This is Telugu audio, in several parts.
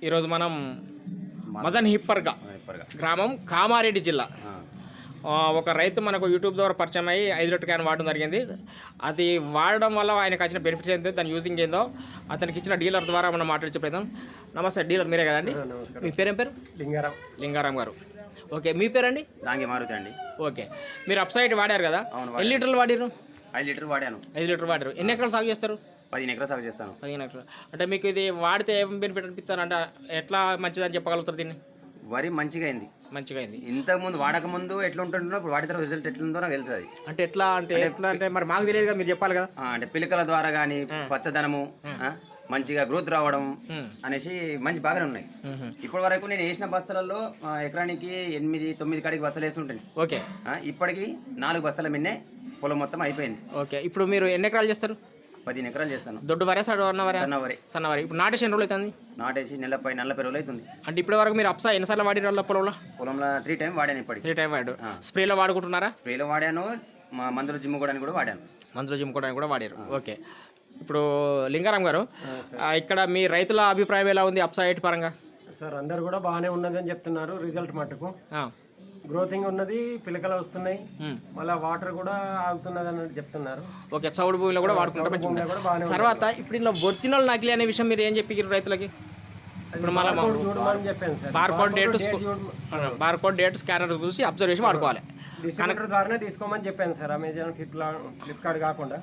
ఈరోజు మనం మదన్ హిప్పర్గా గ్రామం కామారెడ్డి జిల్లా ఒక రైతు మనకు యూట్యూబ్ ద్వారా పరిచయం అయ్యి 5 లీటర్ క్యాన్ వాడడం జరిగింది. అది వాడడం వల్ల ఆయనకు వచ్చిన బెనిఫిట్స్ ఏంటో దాని యూజింగ్ ఏందో అతనికి ఇచ్చిన డీలర్ ద్వారా మనం మాట్లాడే ప్రయత్నం. నమస్తే డీలర్, మీరే కదండి? మీ పేరేం పేరు? లింగారాం గారు. ఓకే, మీ పేరండి? దాంగి మారుతి అండి. ఓకే, మీరు అప్సైడ్ వాడారు కదా, ఎన్ని లీటర్లు వాడారు? 5 లీటర్ వాడాను. 5 లీటర్ వాడారు. ఎన్ని ఎకరాలు సాగు చేస్తారు? 15 ఎకరాలు సాగు చేస్తాను. 15 ఎకరాలు. అంటే మీకు ఇది వాడితే ఏం బెనిఫిట్ అనిపిస్తారు? అంటే ఎట్లా మంచిదని చెప్పగలుగుతారు దీన్ని? వరి మంచిగా అయింది. ఇంతకుముందు వాడకముందు ఎట్లా ఉంటుందో ఇప్పుడు వాడిన తర్వాత రిజల్ట్ ఎట్లుందో నాకు తెలుసు. అది అంటే ఎట్లా అంటే మరి మాకు తెలియదు కదా, మీరు చెప్పాలి కదా. అంటే పిలకల ద్వారా కానీ పచ్చదనము, మంచిగా గ్రోత్ రావడం అనేసి మంచి బాగానే ఉన్నాయి. ఇప్పటి వరకు నేను వేసిన బస్తాలలో ఎకరానికి 8-9 కాడికి బస్తాలు వేస్తుంటాను. ఓకే, ఇప్పటికి 4 బస్తాల మిన్నే పొలం మొత్తం అయిపోయింది. ఓకే, ఇప్పుడు మీరు ఎన్ని ఎకరాలు చేస్తారు? 15 ఎకరాలు చేస్తాను. దొడ్డు వరే సన్నవరే. ఇప్పుడు నాటేసి ఎన్ని రోజులు అవుతుంది? నాటేసి 40 రోజులు అవుతుంది. అంటే ఇప్పటి వరకు మీరు అప్సా ఎన్నిసార్లు వాడిన పొలంలో? 3 టైం వాడాను. ఇప్పటికి 3 టైం వాడు. స్ప్రేలో వాడుకుంటున్నారా? స్ప్రేలో వాడాను, మందులు జిమ్ముకోవడానికి కూడా వాడారు. ఓకే, ఇప్పుడు లింగారాం గారు, ఇక్కడ మీ రైతుల అభిప్రాయం ఎలా ఉంది అప్సా 8 పరంగా? సార్ అందరు కూడా బాగానే ఉన్నదని చెప్తున్నారు. రిజల్ట్ మట్టుకు గ్రోతింగ్ ఉన్నది, పిలకలు వస్తున్నాయి, మళ్ళీ వాటర్ కూడా ఆగుతున్నది అన్నట్టు చెప్తున్నారు. ఓకే, చౌడు భూమిలో కూడా వాడుకుంటాం. తర్వాత ఇప్పుడు ఇలా ఒరిజినల్ నకిలీ అనే విషయం మీరు ఏం చెప్పారు రైతులకి? ఇప్పుడు మళ్ళీ చెప్పాను సార్, బార్కోడ్ డేట్ స్కానర్ చూసి అబ్జర్వ్ చేసి వాడుకోవాలి. డిస్ట్రిబ్యూటర్ ద్వారానే తీసుకోమని చెప్పాను సార్. అమెజాన్, ఫ్లిప్కార్ట్ కాకుండా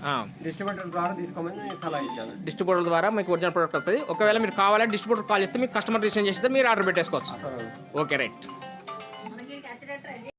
డిస్ట్రిబ్యూటర్ ద్వారా తీసుకోమని సలహా ఇచ్చాను. డిస్ట్రిబ్యూటర్ ద్వారా మీకు ఒరిజినల్ ప్రోడక్ట్ వస్తుంది. ఒకవేళ మీరు కావాలంటే డిస్ట్రిబ్యూటర్ కాల్ చేస్తే మీకు కస్టమర్ రిజిస్ట్రేషన్ చేస్తే మీరు ఆర్డర్ పెట్టేసుకోవచ్చు. Okay, right.